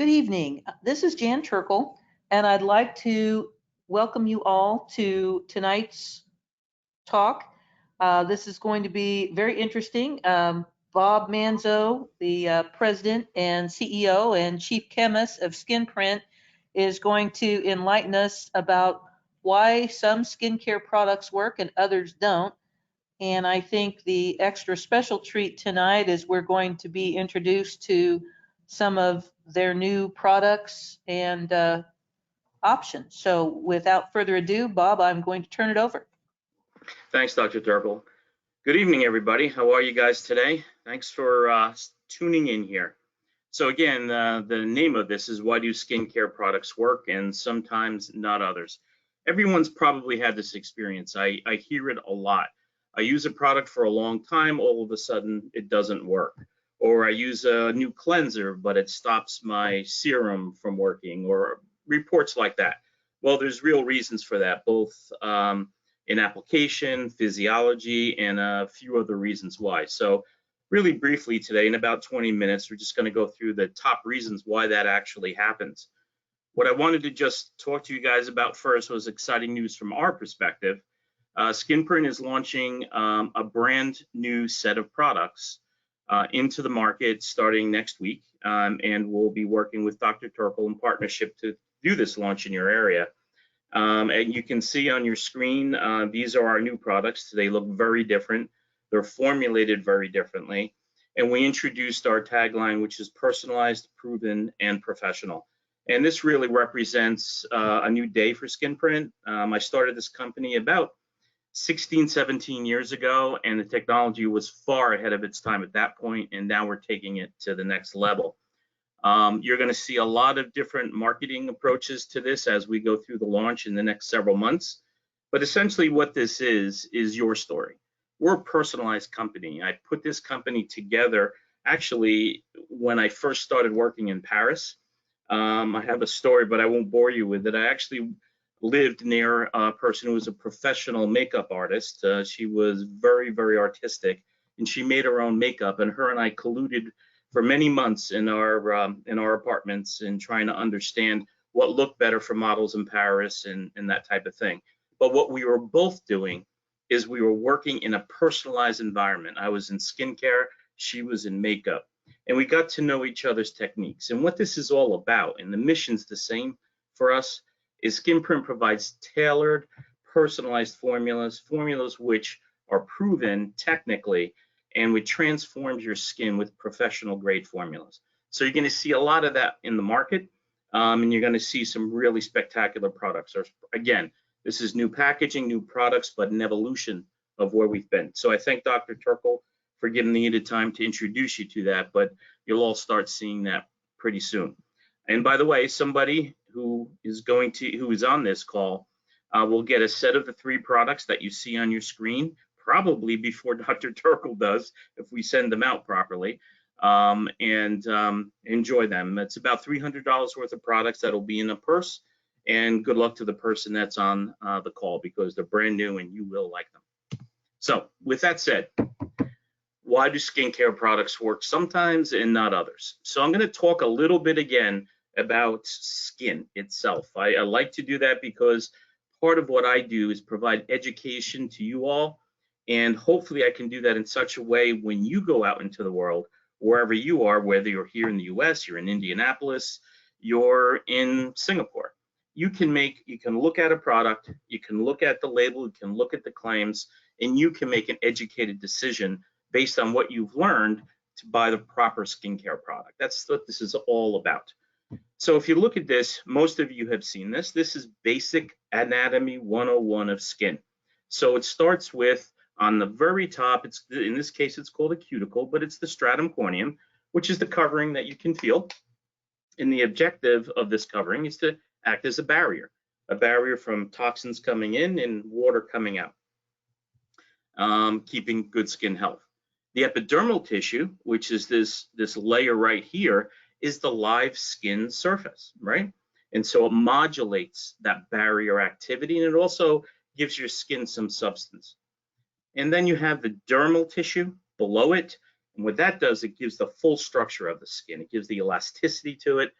Good evening. This is Jan Turkle, and I'd like to welcome you all to tonight's talk. This is going to be very interesting. Bob Manzo, the president and CEO and chief chemist of Skinprint, is going to enlighten us about why some skincare products work and others don't. And I think the extra special treat tonight is we're going to be introduced to some of their new products and options. So without further ado, Bob, I'm going to turn it over. Thanks, Dr. Turkle. Good evening, everybody. How are you guys today? Thanks for tuning in here. So again, the name of this is Why Do Skincare Products Work and Sometimes Not Others? Everyone's probably had this experience. I hear it a lot. I use a product for a long time, all of a sudden it doesn't work. Or I use a new cleanser, but it stops my serum from working, or reports like that. Well, there's real reasons for that, both in application, physiology, and a few other reasons why. So really briefly today, in about 20 minutes, we're just going to go through the top reasons why that actually happens. What I wanted to just talk to you guys about first was exciting news from our perspective. Skinprint is launching a brand new set of products into the market starting next week, and we'll be working with Dr. Turkle in partnership to do this launch in your area. And you can see on your screen, these are our new products. They look very different. They're formulated very differently. And we introduced our tagline, which is personalized, proven, and professional. And this really represents a new day for Skinprint. I started this company about 16, 17 years ago, and the technology was far ahead of its time at that point, and now we're taking it to the next level. You're going to see a lot of different marketing approaches to this as we go through the launch in the next several months. But essentially what this is your story. We're a personalized company. I put this company together actually when I first started working in Paris. I have a story, but I won't bore you with it. I actually lived near a person who was a professional makeup artist. She was very, very artistic, and she made her own makeup, and her and I colluded for many months in our apartments and trying to understand what looked better for models in Paris and that type of thing. But what we were both doing is we were working in a personalized environment. I was in skincare, she was in makeup, and we got to know each other's techniques. And what this is all about, and the mission's the same for us, is Skinprint provides tailored, personalized formulas which are proven technically, and which transforms your skin with professional grade formulas. So you're going to see a lot of that in the market, and you're going to see some really spectacular products. Again, this is new packaging, new products, but an evolution of where we've been. So I thank Dr. Turkle for giving me the time to introduce you to that, but you'll all start seeing that pretty soon. And by the way, somebody who is on this call will get a set of the 3 products that you see on your screen, probably before Dr. Turkle does, if we send them out properly, and enjoy them. It's about $300 worth of products that'll be in a purse, and good luck to the person that's on the call, because they're brand new and you will like them. So with that said, why do skincare products work sometimes and not others? So I'm going to talk a little bit again about skin itself. I like to do that because part of what I do is provide education to you all, and hopefully I can do that in such a way when you go out into the world, wherever you are, whether you're here in the US, you're in Indianapolis, you're in Singapore, you can look at a product, you can look at the label, you can look at the claims, and you can make an educated decision based on what you've learned to buy the proper skincare product. That's what this is all about. So if you look at this, most of you have seen this. This is basic anatomy 101 of skin. So it starts with, on the very top, in this case it's called a cuticle, but it's the stratum corneum, which is the covering that you can feel. And the objective of this covering is to act as a barrier from toxins coming in and water coming out, keeping good skin health. The epidermal tissue, which is this layer right here, is the live skin surface, right? And so it modulates that barrier activity, and it also gives your skin some substance. And then you have the dermal tissue below it, and what that does, it gives the full structure of the skin. It gives the elasticity to it,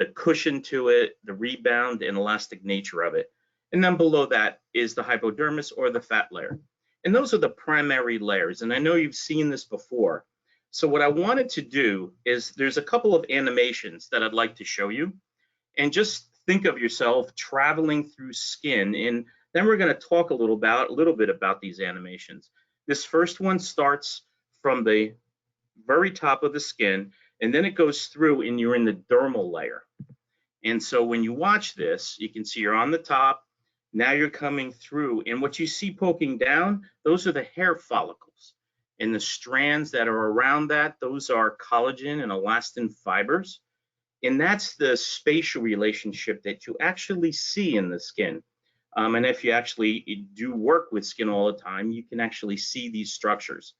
the cushion to it, the rebound and elastic nature of it. And then below that is the hypodermis or the fat layer. And those are the primary layers. And I know you've seen this before. So what I wanted to do is there's a couple of animations that I'd like to show you. And just think of yourself traveling through skin. And then we're going to talk a little bit about these animations. This first one starts from the very top of the skin, and then it goes through and you're in the dermal layer. And so when you watch this, you can see you're on the top, now you're coming through, and what you see poking down, those are the hair follicles. And the strands that are around that, those are collagen and elastin fibers. And that's the spatial relationship that you actually see in the skin. And if you actually do work with skin all the time, you can actually see these structures.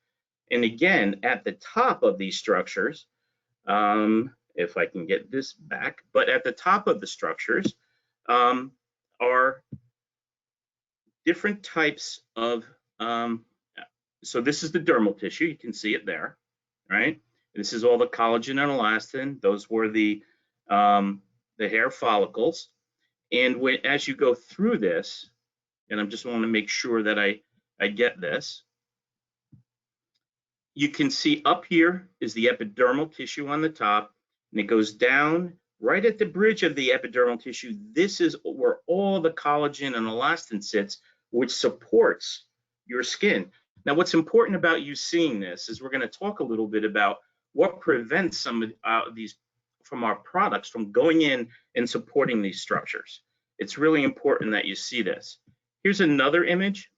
And again, at the top of these structures, if I can get this back, but at the top of the structures are different types of, so this is the dermal tissue, you can see it there, right? This is all the collagen and elastin. Those were the hair follicles. And as you go through this, and I just want to make sure that I get this, you can see up here is the epidermal tissue on the top, and it goes down right at the bridge of the epidermal tissue. This is where all the collagen and elastin sits, which supports your skin. Now, what's important about you seeing this is we're going to talk a little bit about what prevents some of these from our products from going in and supporting these structures. It's really important that you see this. Here's another image.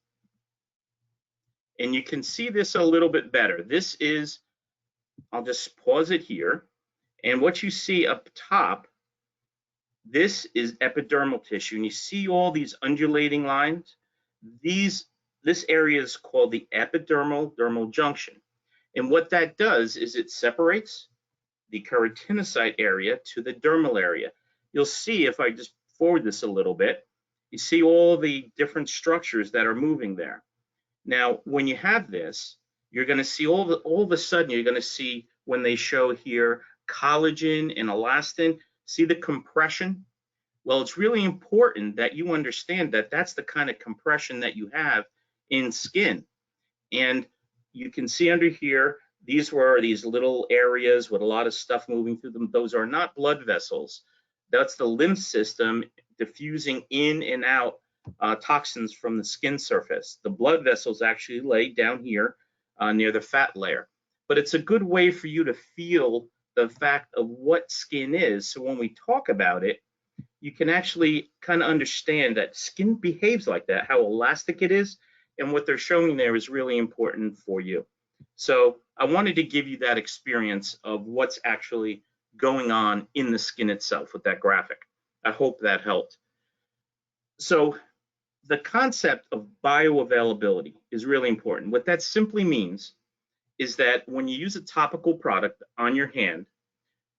And you can see this a little bit better. This is, I'll just pause it here. And what you see up top, this is epidermal tissue. And you see all these undulating lines. This area is called the epidermal dermal junction. And what that does is it separates the keratinocyte area to the dermal area. You'll see if I just forward this a little bit, you see all the different structures that are moving there. Now, when you have this, you're going to see all of a sudden, you're going to see when they show here collagen and elastin, see the compression? Well, it's really important that you understand that that's the kind of compression that you have in skin. And you can see under here, these were these little areas with a lot of stuff moving through them. Those are not blood vessels. That's the lymph system diffusing in and out toxins from the skin surface. The blood vessels actually lay down here near the fat layer. But it's a good way for you to feel the fact of what skin is. So when we talk about it, you can actually kind of understand that skin behaves like that, how elastic it is, and what they're showing there is really important for you. So I wanted to give you that experience of what's actually going on in the skin itself with that graphic. I hope that helped. So the concept of bioavailability is really important. What that simply means is that when you use a topical product on your hand,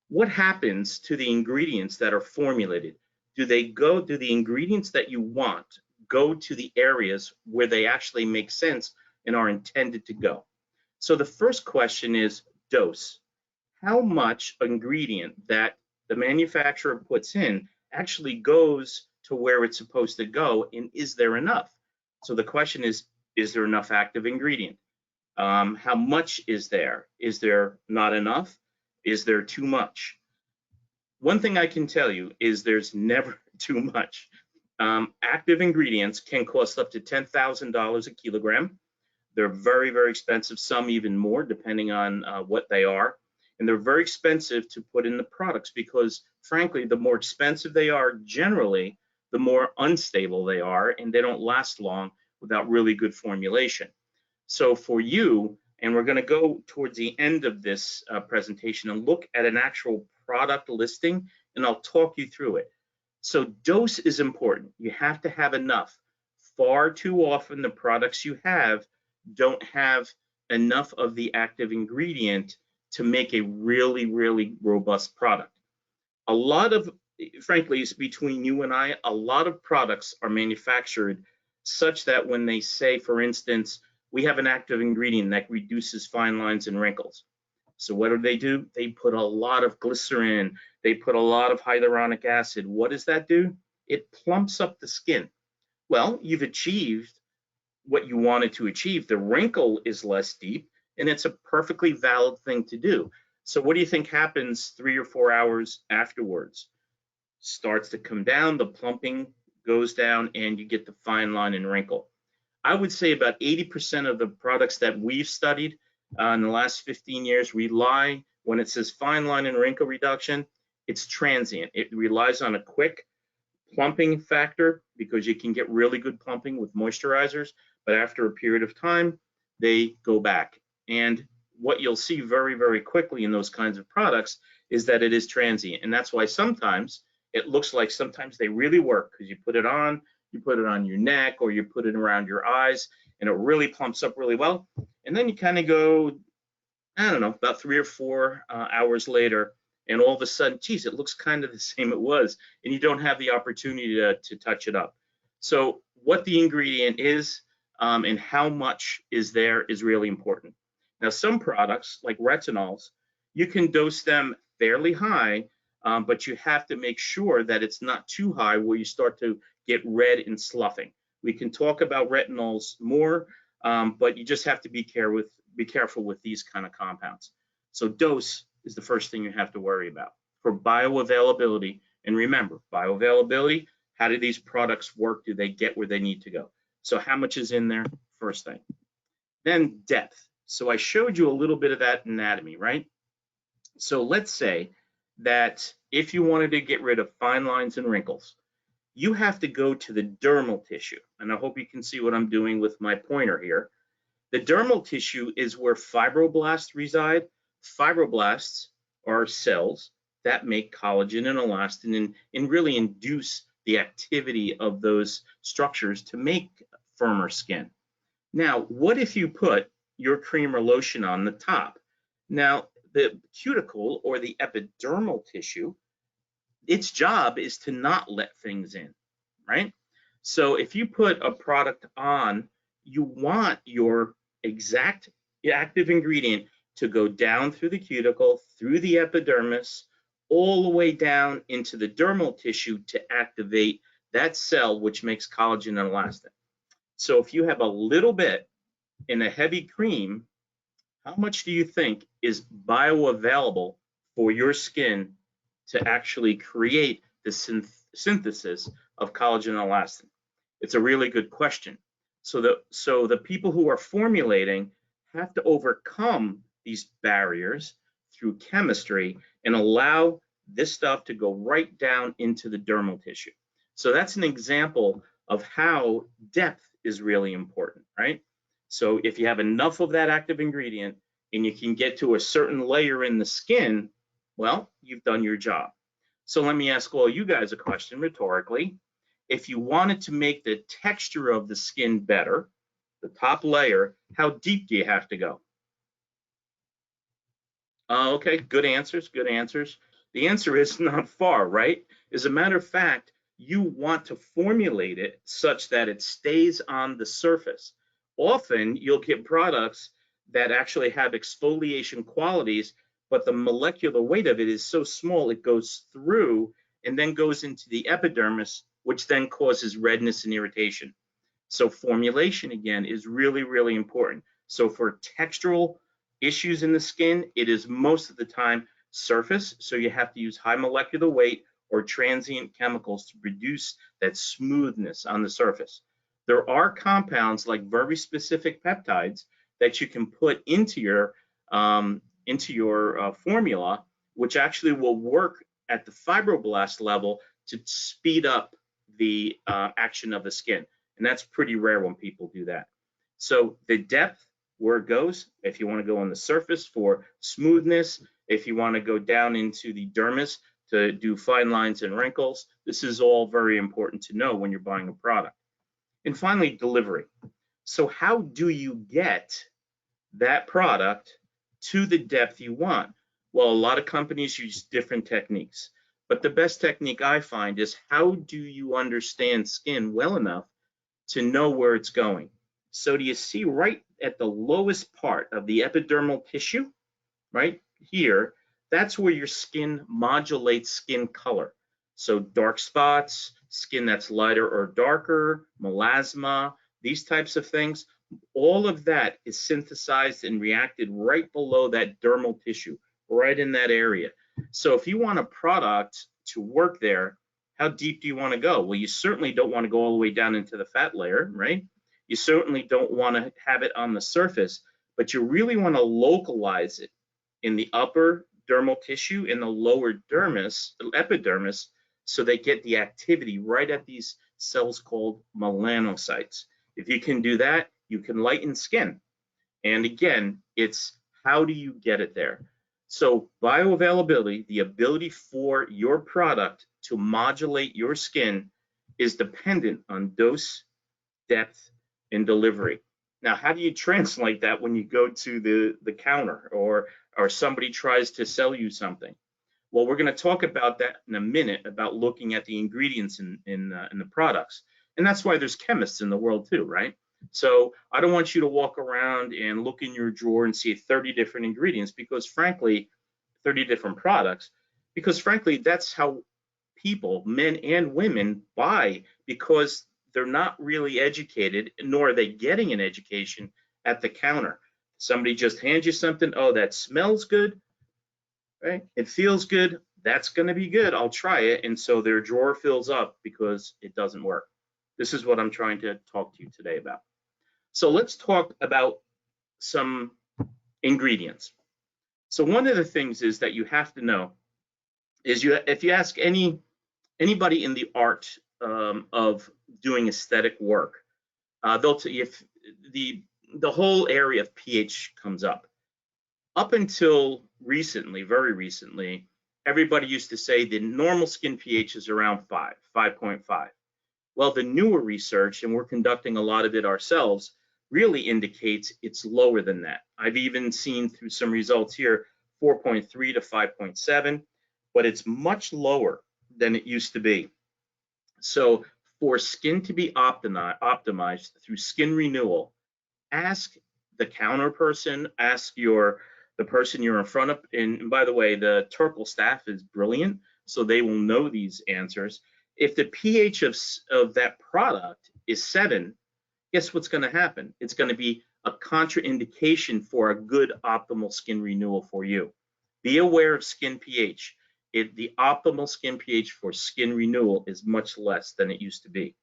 what happens to the ingredients that are formulated? Do the ingredients that you want go to the areas where they actually make sense and are intended to go? So the first question is dose. How much ingredient that the manufacturer puts in actually goes to where it's supposed to go, and is there enough? So the question is there enough active ingredient? How much is there? Is there not enough? Is there too much? One thing I can tell you is there's never too much. Active ingredients can cost up to $10,000 a kilogram. They're very, very expensive, some even more, depending on what they are. And they're very expensive to put in the products because, frankly, the more expensive they are, generally, the more unstable they are, and they don't last long without really good formulation. So for you, and we're going to go towards the end of this presentation and look at an actual product listing, and I'll talk you through it. So dose is important. You have to have enough. Far too often, the products you have don't have enough of the active ingredient to make a really, really robust product. A lot of, frankly, it's between you and I, a lot of products are manufactured such that when they say, for instance, we have an active ingredient that reduces fine lines and wrinkles. So what do? They put a lot of glycerin, they put a lot of hyaluronic acid. What does that do? It plumps up the skin. Well, you've achieved what you wanted to achieve. The wrinkle is less deep, and it's a perfectly valid thing to do. So what do you think happens 3 or 4 hours afterwards? Starts to come down, the plumping goes down, and you get the fine line and wrinkle. I would say about 80% of the products that we've studied in the last 15 years rely, when it says fine line and wrinkle reduction, it's transient. It relies on a quick plumping factor because you can get really good plumping with moisturizers, but after a period of time, they go back. And what you'll see very, very quickly in those kinds of products is that it is transient. And that's why sometimes it looks like sometimes they really work because you put it on your neck, or you put it around your eyes, and it really plumps up really well. And then you kind of go, I don't know, about 3 or 4 hours later, and all of a sudden, geez, it looks kind of the same it was, and you don't have the opportunity to touch it up. So what the ingredient is and how much is there is really important. Now, some products like retinols, you can dose them fairly high, but you have to make sure that it's not too high where you start to get red and sloughing. We can talk about retinols more, but you just have to be careful with these kind of compounds. So dose is the first thing you have to worry about. For bioavailability, and remember, bioavailability, how do these products work? Do they get where they need to go? So how much is in there? First thing. Then depth. So I showed you a little bit of that anatomy, right? So let's say that if you wanted to get rid of fine lines and wrinkles, you have to go to the dermal tissue. And I hope you can see what I'm doing with my pointer here. The dermal tissue is where fibroblasts reside. Fibroblasts are cells that make collagen and elastin and really induce the activity of those structures to make firmer skin. Now, what if you put your cream or lotion on the top? Now, the cuticle or the epidermal tissue, its job is to not let things in, right? So if you put a product on, you want your exact active ingredient to go down through the cuticle, through the epidermis, all the way down into the dermal tissue to activate that cell which makes collagen and elastin. So if you have a little bit in a heavy cream, how much do you think is bioavailable for your skin to actually create the synthesis of collagen and elastin? It's a really good question. So the people who are formulating have to overcome these barriers through chemistry and allow this stuff to go right down into the dermal tissue. So that's an example of how depth is really important, right? So if you have enough of that active ingredient and you can get to a certain layer in the skin, well, you've done your job. So let me ask all you guys a question rhetorically. If you wanted to make the texture of the skin better, the top layer, how deep do you have to go? Okay, good answers, good answers. The answer is not far, right? As a matter of fact, you want to formulate it such that it stays on the surface. Often you'll get products that actually have exfoliation qualities, but the molecular weight of it is so small it goes through and then goes into the epidermis, which then causes redness and irritation. So formulation, again, is really, really important. So for textural issues in the skin, it is most of the time surface. So you have to use high molecular weight or transient chemicals to produce that smoothness on the surface. There are compounds like very specific peptides that you can put into your formula, which actually will work at the fibroblast level to speed up the action of the skin. And that's pretty rare when people do that. So the depth, where it goes, if you want to go on the surface for smoothness, if you want to go down into the dermis to do fine lines and wrinkles, this is all very important to know when you're buying a product. And finally, delivery. So how do you get that product to the depth you want? Well, a lot of companies use different techniques, but the best technique I find is how do you understand skin well enough to know where it's going? So do you see right at the lowest part of the epidermal tissue, right? here, that's where your skin modulates skin color. So dark spots, skin that's lighter or darker, melasma, these types of things, all of that is synthesized and reacted right below that dermal tissue, right in that area. So if you want a product to work there, how deep do you want to go? Well, you certainly don't want to go all the way down into the fat layer, right? You certainly don't want to have it on the surface, but you really want to localize it in the upper dermal tissue, in the lower epidermis, so they get the activity right at these cells called melanocytes. If you can do that, you can lighten skin. And again, it's how do you get it there? So bioavailability, the ability for your product to modulate your skin, is dependent on dose, depth, and delivery. Now, how do you translate that when you go to the counter or somebody tries to sell you something? Well, we're going to talk about that in a minute, about looking at the ingredients in the products. And that's why there's chemists in the world too, right? So I don't want you to walk around and look in your drawer and see 30 different ingredients, because frankly, 30 different products, because frankly, that's how people, men and women, buy, because they're not really educated, nor are they getting an education at the counter. Somebody just hands you something, oh, that smells good, right? It feels good, that's going to be good, I'll try it. And so their drawer fills up because it doesn't work. This is what I'm trying to talk to you today about. So let's talk about some ingredients. So one of the things is that you have to know is if you ask anybody in the art of doing aesthetic work, they'll if the whole area of pH comes up. Up until recently, very recently, everybody used to say the normal skin pH is around 5.5. Well, the newer research, and we're conducting a lot of it ourselves, really indicates it's lower than that. I've even seen through some results here 4.3 to 5.7, but it's much lower than it used to be. So for skin to be optimized through skin renewal, ask the counter person, ask the person you're in front of. And by the way, the Turkle staff is brilliant, so they will know these answers. If the pH of that product is 7, guess what's going to happen? It's going to be a contraindication for a good optimal skin renewal for you. Be aware of skin pH. The optimal skin pH for skin renewal is much less than it used to be.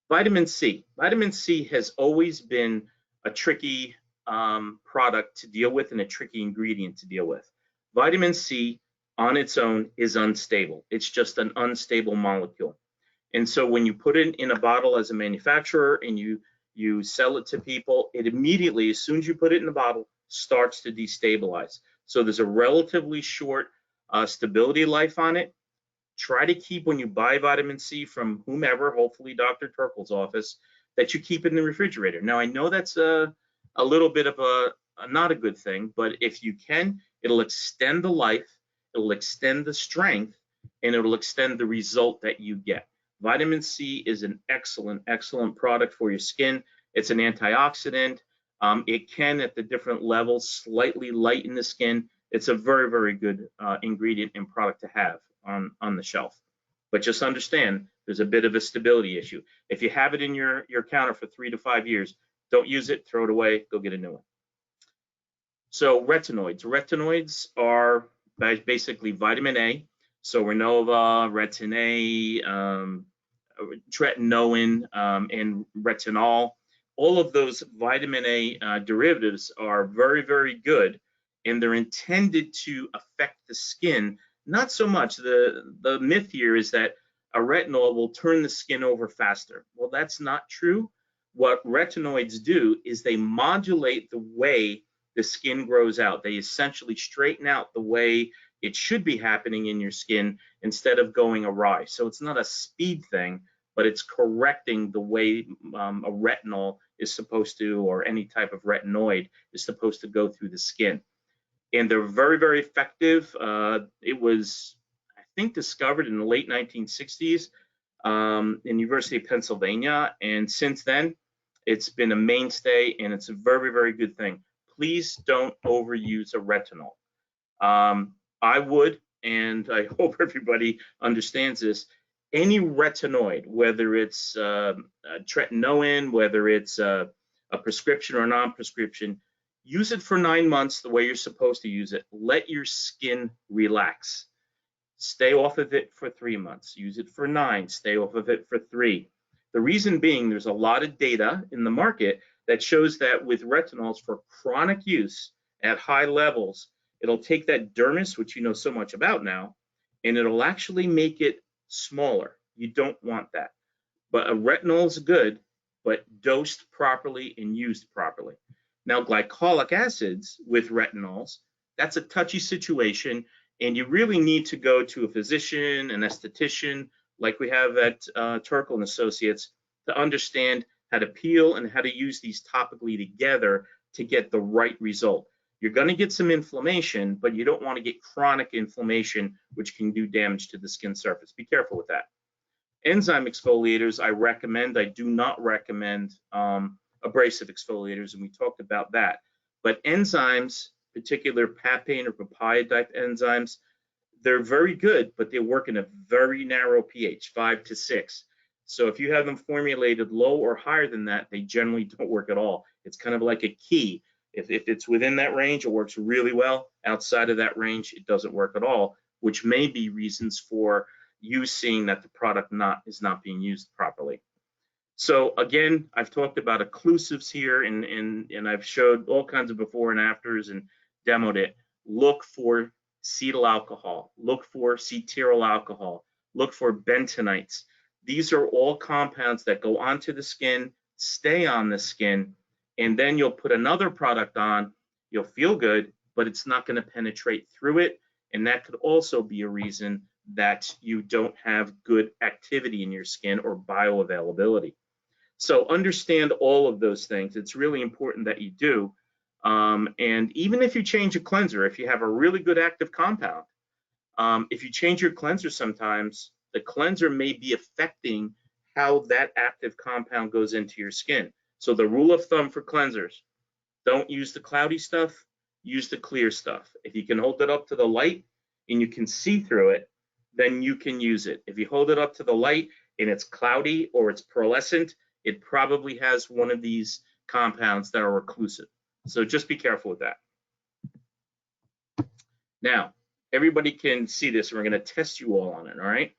Vitamin C. Vitamin C has always been a tricky product to deal with and a tricky ingredient to deal with. Vitamin C on its own is unstable. It's just an unstable molecule. And so when you put it in a bottle as a manufacturer and you sell it to people, it immediately, as soon as you put it in the bottle, starts to destabilize. So there's a relatively short stability life on it. Try to keep, when you buy vitamin C from whomever, hopefully Dr. Turkle's office, that you keep it in the refrigerator. Now, I know that's a little bit of a not a good thing, but if you can, it'll extend the life, it'll extend the strength, and it'll extend the result that you get. Vitamin C is an excellent, excellent product for your skin. It's an antioxidant. It can, at the different levels, slightly lighten the skin. It's a very, very good ingredient and product to have on the shelf. But just understand, there's a bit of a stability issue. If you have it in your counter for 3 to 5 years, don't use it, throw it away, go get a new one. So retinoids. Retinoids are basically vitamin A. So Renova, Retin-A, tretinoin, and retinol. All of those vitamin A derivatives are very, very good, and they're intended to affect the skin. Not so much. The myth here is that a retinol will turn the skin over faster. Well, that's not true. What retinoids do is they modulate the way the skin grows out. They essentially straighten out the way it should be happening in your skin instead of going awry. So it's not a speed thing, but it's correcting the way a retinol is supposed to, or any type of retinoid is supposed to go through the skin. And they're very, very effective. It was, I think, discovered in the late 1960s in University of Pennsylvania. And since then, it's been a mainstay, and it's a very, very good thing. Please don't overuse a retinol. I would, and I hope everybody understands this, any retinoid, whether it's tretinoin, whether it's a prescription or non-prescription, use it for 9 months the way you're supposed to use it. Let your skin relax. Stay off of it for 3 months. Use it for 9. Stay off of it for 3. The reason being, there's a lot of data in the market that shows that with retinols for chronic use at high levels, it'll take that dermis, which you know so much about now, and it'll actually make it smaller. You don't want that. But a retinol is good, but dosed properly and used properly. Now, glycolic acids with retinols, that's a touchy situation, and you really need to go to a physician, an esthetician, like we have at Turkle and Associates, to understand how to peel and how to use these topically together to get the right result. You're going to get some inflammation, but you don't want to get chronic inflammation, which can do damage to the skin surface. Be careful with that. Enzyme exfoliators, I recommend. I do not recommend abrasive exfoliators, and we talked about that. But enzymes, particular papain or papaya type enzymes, they're very good, but they work in a very narrow pH, 5 to 6. So if you have them formulated low or higher than that, they generally don't work at all. It's kind of like a key. If it's within that range, it works really well. Outside of that range, it doesn't work at all, which may be reasons for you seeing that the product is not being used properly. So again, I've talked about occlusives here, and I've showed all kinds of before and afters and demoed it. Look for cetyl alcohol, look for cetyl alcohol, look for bentonites. These are all compounds that go onto the skin, stay on the skin, and then you'll put another product on, you'll feel good, but it's not going to penetrate through it, and that could also be a reason that you don't have good activity in your skin or bioavailability. So understand all of those things. It's really important that you do. And even if you change a cleanser, if you have a really good active compound, if you change your cleanser sometimes, the cleanser may be affecting how that active compound goes into your skin. So the rule of thumb for cleansers, don't use the cloudy stuff, use the clear stuff. If you can hold it up to the light and you can see through it, then you can use it. If you hold it up to the light and it's cloudy or it's pearlescent, it probably has one of these compounds that are occlusive. So just be careful with that. Now, everybody can see this. We're going to test you all on it, all right?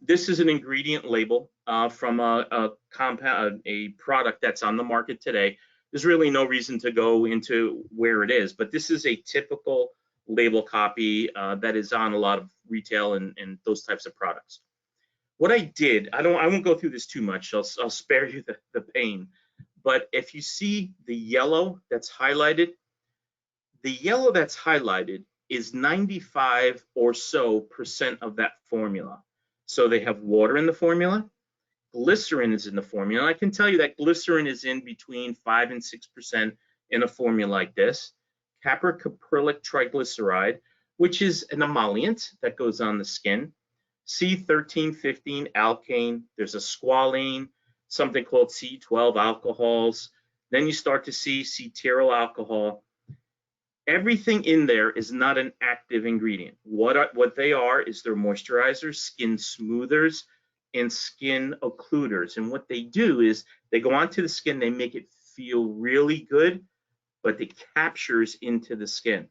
This is an ingredient label from a product that's on the market today. There's really no reason to go into where it is, but this is a typical label copy that is on a lot of retail and those types of products. What I did, I won't go through this too much. I'll spare you the pain. But if you see the yellow that's highlighted, the yellow that's highlighted is 95% or so of that formula. So they have water in the formula, glycerin is in the formula. I can tell you that glycerin is in between 5 and 6% in a formula like this. Caprylic triglyceride, which is an emollient that goes on the skin. C1315 alkane, there's a squalene, something called C12 alcohols. Then you start to see cetyl alcohol. Everything in there is not an active ingredient. What they are is they're moisturizers, skin smoothers, and skin occluders. And what they do is they go onto the skin, they make it feel really good, but it captures into the skin.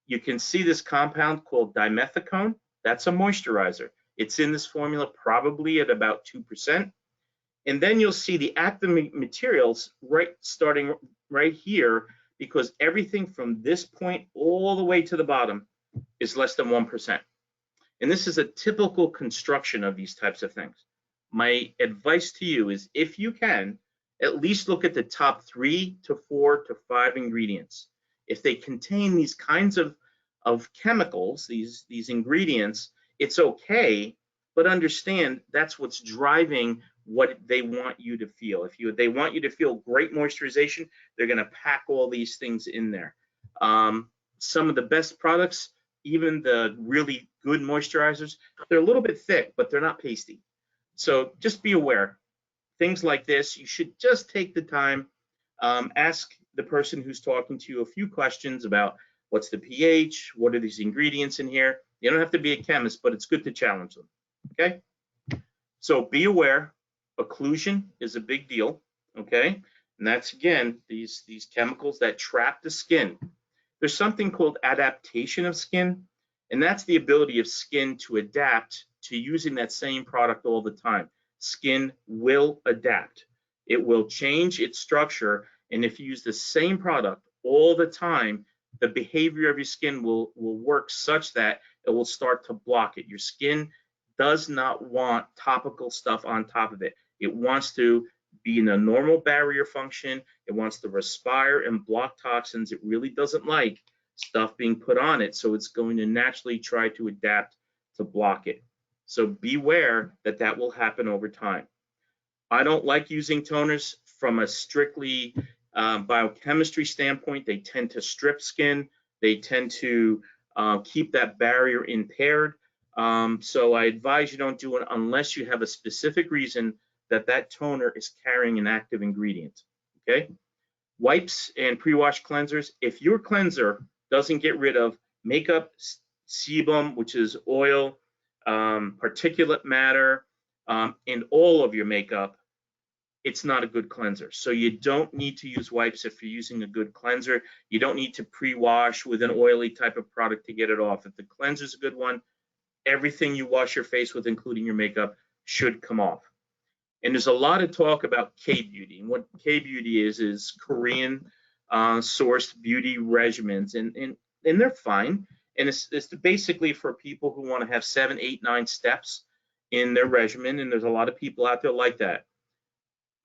You can see this compound called dimethicone. That's a moisturizer. It's in this formula probably at about 2%. And then you'll see the active materials starting right here, because everything from this point all the way to the bottom is less than 1%. And this is a typical construction of these types of things. My advice to you is, if you can, at least look at the top 3 to 4 to 5 ingredients. If they contain these kinds of chemicals, these ingredients, it's okay, but understand that's what's driving what they want you to feel. If they want you to feel great moisturization, they're going to pack all these things in there. Some of the best products, even the really good moisturizers, they're a little bit thick, but they're not pasty. So just be aware. Things like this, you should just take the time, ask the person who's talking to you a few questions about What's the pH? What are these ingredients in here? You don't have to be a chemist, but it's good to challenge them. Okay? So be aware, occlusion is a big deal. Okay? And that's, again, these chemicals that trap the skin. There's something called adaptation of skin, and that's the ability of skin to adapt to using that same product all the time. Skin will adapt. It will change its structure, and if you use the same product all the time, the behavior of your skin will work such that it will start to block it. Your skin does not want topical stuff on top of it. It wants to be in a normal barrier function. It wants to respire and block toxins. It really doesn't like stuff being put on it, so it's going to naturally try to adapt to block it. So beware that that will happen over time. I don't like using toners from a strictly biochemistry standpoint. They tend to strip skin. They tend to keep that barrier impaired. So I advise you don't do it unless you have a specific reason that that toner is carrying an active ingredient. Okay? Wipes and pre-wash cleansers. If your cleanser doesn't get rid of makeup, sebum, which is oil, particulate matter, in all of your makeup, it's not a good cleanser. So you don't need to use wipes if you're using a good cleanser. You don't need to pre-wash with an oily type of product to get it off. If the cleanser is a good one, everything you wash your face with, including your makeup, should come off. And there's a lot of talk about K-beauty. And what K-beauty is Korean sourced beauty regimens, and they're fine. And it's basically for people who want to have 7, 8, 9 steps in their regimen. And there's a lot of people out there like that.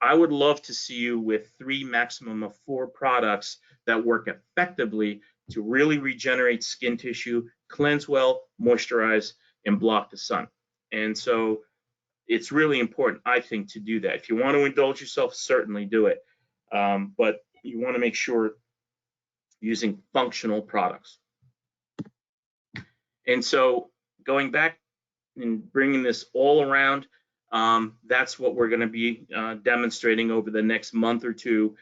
I would love to see you with 3, maximum of 4 products that work effectively to really regenerate skin tissue, cleanse well, moisturize, and block the sun. And so it's really important, I think, to do that. If you want to indulge yourself, certainly do it. But you want to make sure using functional products. And so going back and bringing this all around, that's what we're going to be demonstrating over the next month or two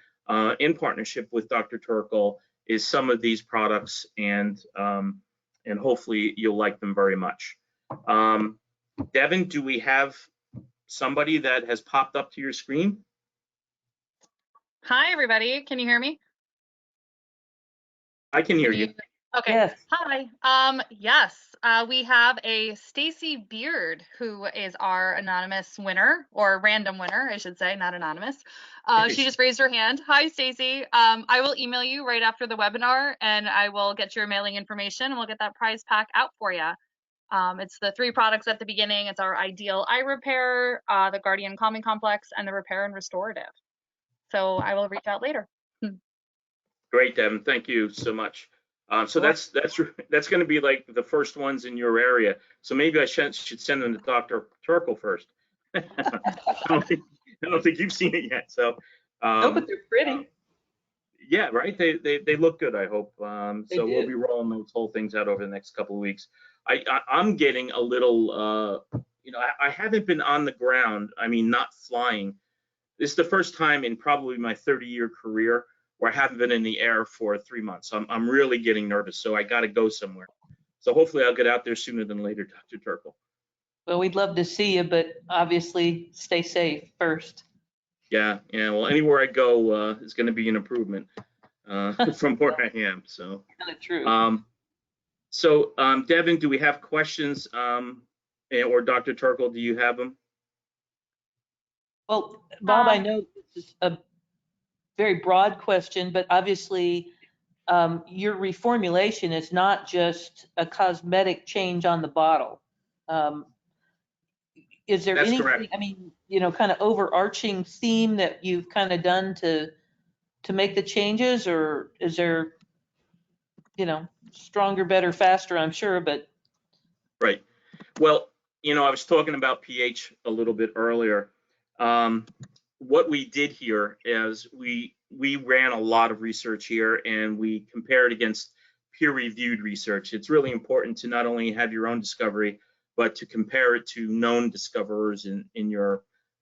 in partnership with Dr. Turkle, is some of these products, and hopefully you'll like them very much. Devin, do we have somebody that has popped up to your screen? Hi, everybody. Can you hear me? I can hear you. Okay. Yes. Hi. Yes, we have a Stacy Beard, who is our anonymous winner, or random winner, I should say, not anonymous. She just raised her hand. Hi, Stacy. I will email you right after the webinar, and I will get your mailing information, and we'll get that prize pack out for you. It's the 3 products at the beginning. It's our Ideal Eye Repair, the Guardian Calming Complex, and the Repair and Restorative. So I will reach out later. Great, Devin. Thank you so much. So that's going to be like the first ones in your area. So maybe I should send them to Dr. Turkle first. I don't think you've seen it yet. So No, but they're pretty. yeah, right. They look good, I hope. So we'll do. be rolling those whole things out over the next couple of weeks. I'm getting a little, I haven't been on the ground. I mean, not flying. This is the first time in probably my 30-year career where I haven't been in the air for 3 months. I'm really getting nervous, so I got to go somewhere. So hopefully I'll get out there sooner than later, Dr. Turkle. Well, we'd love to see you, but obviously stay safe first. Yeah. Well, anywhere I go is going to be an improvement from where I am. So. Kind of true. Devin, do we have questions, or Dr. Turkle, do you have them? Well, Bob, I know this is a very broad question, but obviously your reformulation is not just a cosmetic change on the bottle. Is there That's anything, correct. I mean, kind of overarching theme that you've kind of done to make the changes, or is there, stronger, better, faster, I'm sure, but. Right. Well, I was talking about pH a little bit earlier. What we did here is we ran a lot of research here, and we compared against peer-reviewed research. It's really important to not only have your own discovery, but to compare it to known discoverers in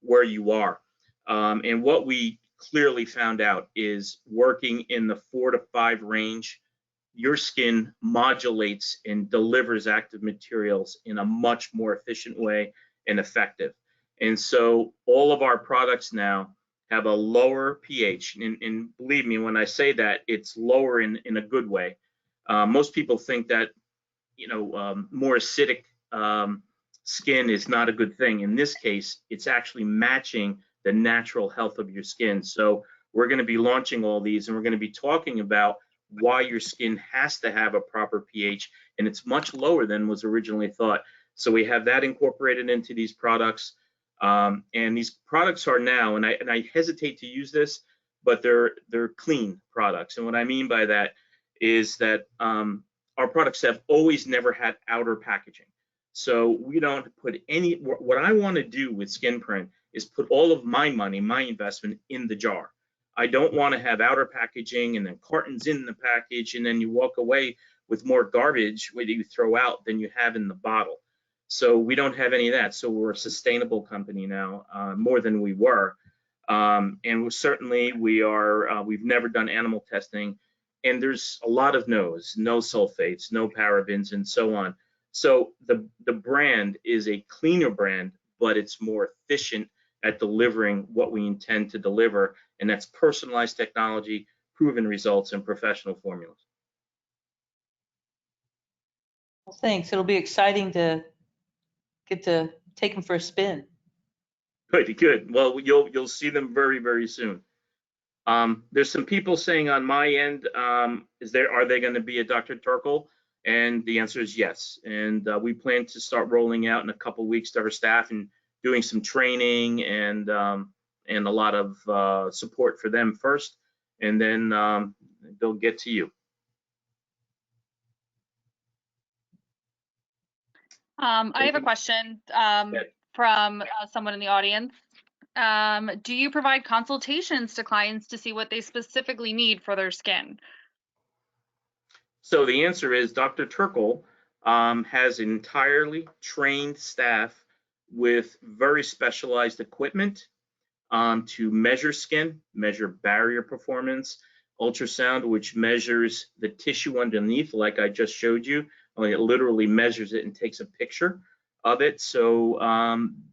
where you are. And what we clearly found out is working in the 4 to 5 range your skin modulates and delivers active materials in a much more efficient way and effective. And so all of our products now have a lower pH. And believe me, when I say that, it's lower in a good way. Most people think that, more acidic skin is not a good thing. In this case, it's actually matching the natural health of your skin. So we're going to be launching all these, and we're going to be talking about why your skin has to have a proper pH, and it's much lower than was originally thought. So we have that incorporated into these products. And these products are now, and I hesitate to use this, but they're clean products. And what I mean by that is that our products have always never had outer packaging. So we don't put any, what I want to do with Skinprint is put all of my money, my investment in the jar. I don't want to have outer packaging and then cartons in the package, and then you walk away with more garbage that you throw out than you have in the bottle. So we don't have any of that. So we're a sustainable company now, more than we were. And we've never done animal testing. And there's a lot of no's, no sulfates, no parabens, and so on. So the brand is a cleaner brand, but it's more efficient at delivering what we intend to deliver, and that's personalized technology, proven results, and professional formulas. Well, thanks. It'll be exciting to get to take them for a spin. Good. Well, you'll see them very, very soon. There's some people saying on my end, are they going to be a Dr. Turkle? And the answer is yes. And we plan to start rolling out in a couple weeks to our staff and doing some training and a lot of support for them first, and then they'll get to you. I have a question from someone in the audience. Do you provide consultations to clients to see what they specifically need for their skin? So the answer is Dr. Turkle has entirely trained staff with very specialized equipment to measure skin, measure barrier performance, ultrasound, which measures the tissue underneath, like I just showed you. It literally measures it and takes a picture of it. So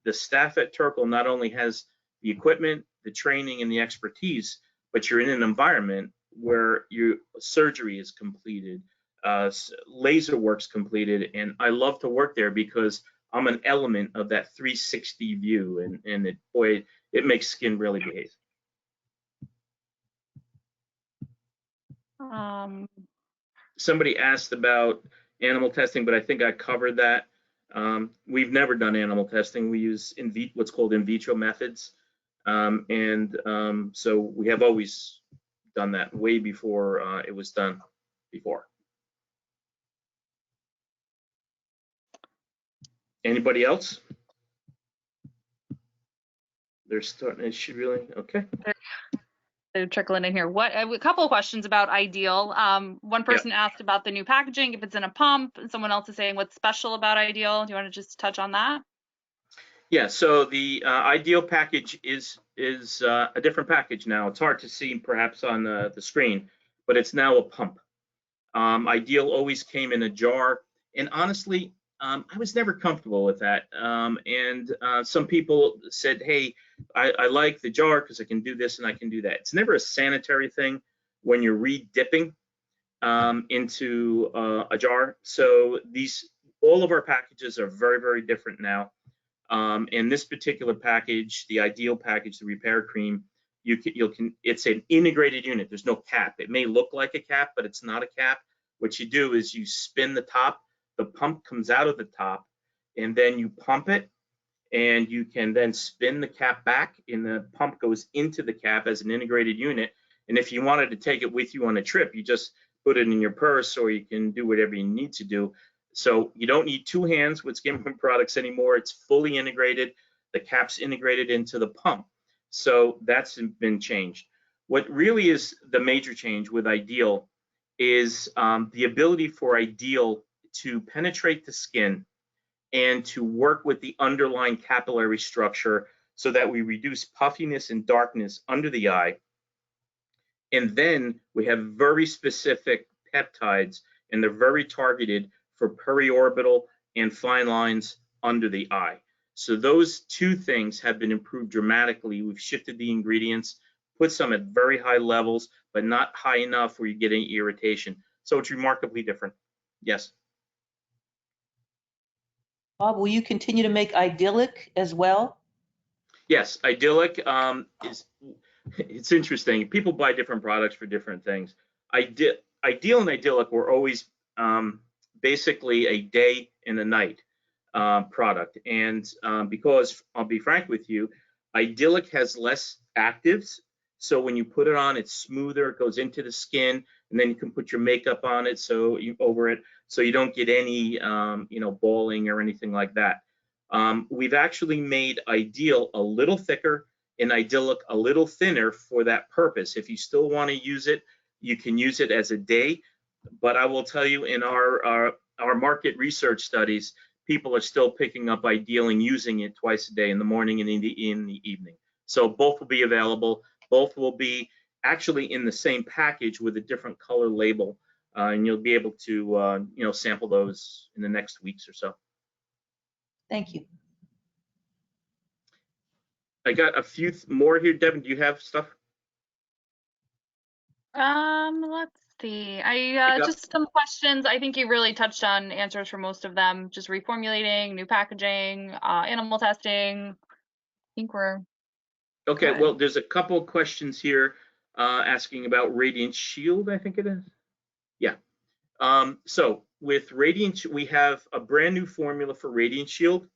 the staff at Turkle not only has the equipment, the training, and the expertise, but you're in an environment where your surgery is completed, laser work's completed, and I love to work there because I'm an element of that 360 view, and it makes skin really behave. Somebody asked about animal testing, but I think I covered that. We've never done animal testing. We use what's called in vitro methods, so we have always done that way before it was done before. Anybody else? They're starting. It should really okay. They're trickling in here. A couple of questions about Ideal. One person asked about the new packaging, if it's in a pump, and someone else is saying what's special about Ideal. Do you want to just touch on that? Yeah, so the Ideal package is a different package now. It's hard to see perhaps on the screen, but it's now a pump. Ideal always came in a jar, and honestly, I was never comfortable with that. Some people said, hey, I like the jar because I can do this and I can do that. It's never a sanitary thing when you're re-dipping into a jar. So all of our packages are very, very different now. In this particular package, the Ideal package, the repair cream, it's an integrated unit. There's no cap. It may look like a cap, but it's not a cap. What you do is you spin the top, the pump comes out of the top, and then you pump it, and you can then spin the cap back, and the pump goes into the cap as an integrated unit. And if you wanted to take it with you on a trip, you just put it in your purse, or you can do whatever you need to do. So you don't need two hands with Skinprint products anymore. It's fully integrated. The cap's integrated into the pump. So that's been changed. What really is the major change with Ideal is the ability for Ideal to penetrate the skin and to work with the underlying capillary structure so that we reduce puffiness and darkness under the eye. And then we have very specific peptides, and they're very targeted for periorbital and fine lines under the eye. So those two things have been improved dramatically. We've shifted the ingredients, put some at very high levels, but not high enough where you get any irritation. So it's remarkably different. Yes. Bob, will you continue to make idyllic as well? Yes, idyllic is, it's interesting. People buy different products for different things. Ideal and idyllic were always basically a day and a night product. And because I'll be frank with you, idyllic has less actives. So when you put it on, it's smoother, it goes into the skin, and then you can put your makeup on it over it, so you don't get any balling or anything like that. We've actually made Ideal a little thicker and Idyllic a little thinner for that purpose. If you still want to use it, you can use it as a day. But I will tell you, in our market research studies, people are still picking up Ideal and using it twice a day, in the morning and in the evening. So both will be available. Both will be actually in the same package with a different color label, and you'll be able to sample those in the next weeks or so. Thank you. I got a few more here. Devin, do you have stuff? Let's see. I just some questions. I think you really touched on answers for most of them. Just reformulating, new packaging, animal testing. I think we're okay. good. Well, there's a couple of questions here asking about Radiant Shield, I think it is. Yeah. So with Radiant, we have a brand new formula for Radiant Shield.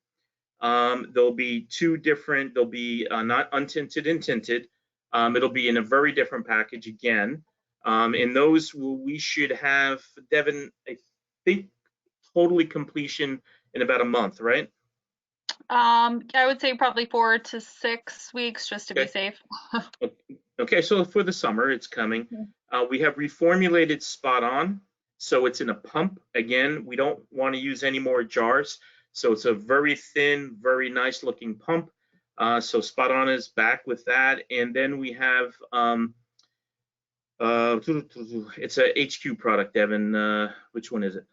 There'll be two different, there'll be not untinted and tinted. It'll be in a very different package again. In those, we should have, Devin, I think, totally completion in about a month, right? I would say probably 4 to 6 weeks just to be safe. Okay, so for the summer, it's coming. We have reformulated Spot On. So it's in a pump. Again, we don't want to use any more jars. So it's a very thin, very nice looking pump. So Spot On is back with that. And then we have, it's a HQ product, Devin. Which one is it?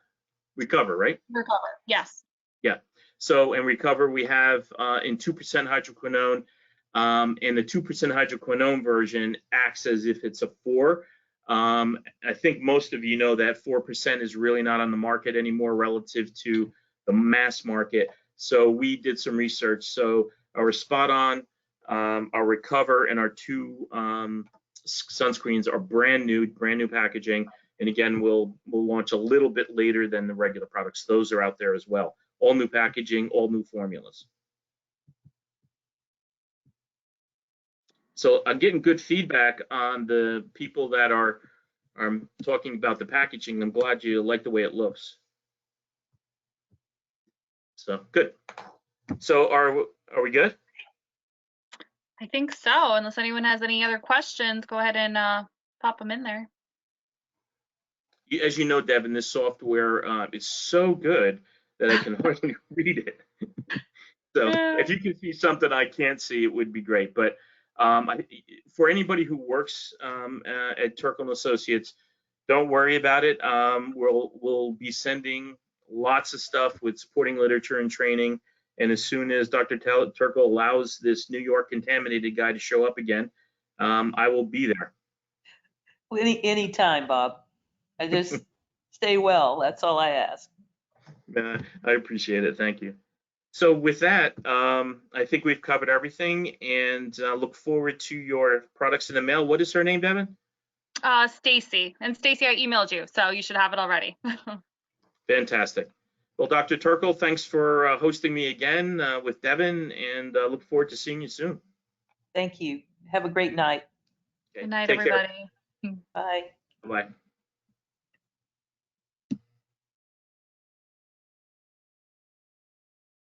Recover, right? Recover, yes. Yeah. So in Recover, we have in 2% hydroquinone. And the 2% hydroquinone version acts as if it's a 4. I think most of you know that 4% is really not on the market anymore relative to the mass market. So we did some research. So our Spot On, our Recover, and our 2 sunscreens are brand new packaging. And again, we'll launch a little bit later than the regular products. Those are out there as well. All new packaging, all new formulas. So I'm getting good feedback on the people that are talking about the packaging. I'm glad you like the way it looks. So good. So are we good? I think so. Unless anyone has any other questions, go ahead and pop them in there. As you know, Devin, this software is so good that I can hardly read it. So if you can see something I can't see, it would be great. But for anybody who works at Turkle & Associates, don't worry about it. We'll be sending lots of stuff with supporting literature and training. And as soon as Dr. Turkle allows this New York contaminated guy to show up again, I will be there. Any time, Bob. I just stay well. That's all I ask. I appreciate it. Thank you. So with that, I think we've covered everything, and look forward to your products in the mail. What is her name, Devin? Stacy. And Stacy, I emailed you, so you should have it already. Fantastic. Well, Dr. Turkle, thanks for hosting me again with Devin, and look forward to seeing you soon. Thank you. Have a great night. Okay. Good night, Take everybody. Bye. Care. Bye.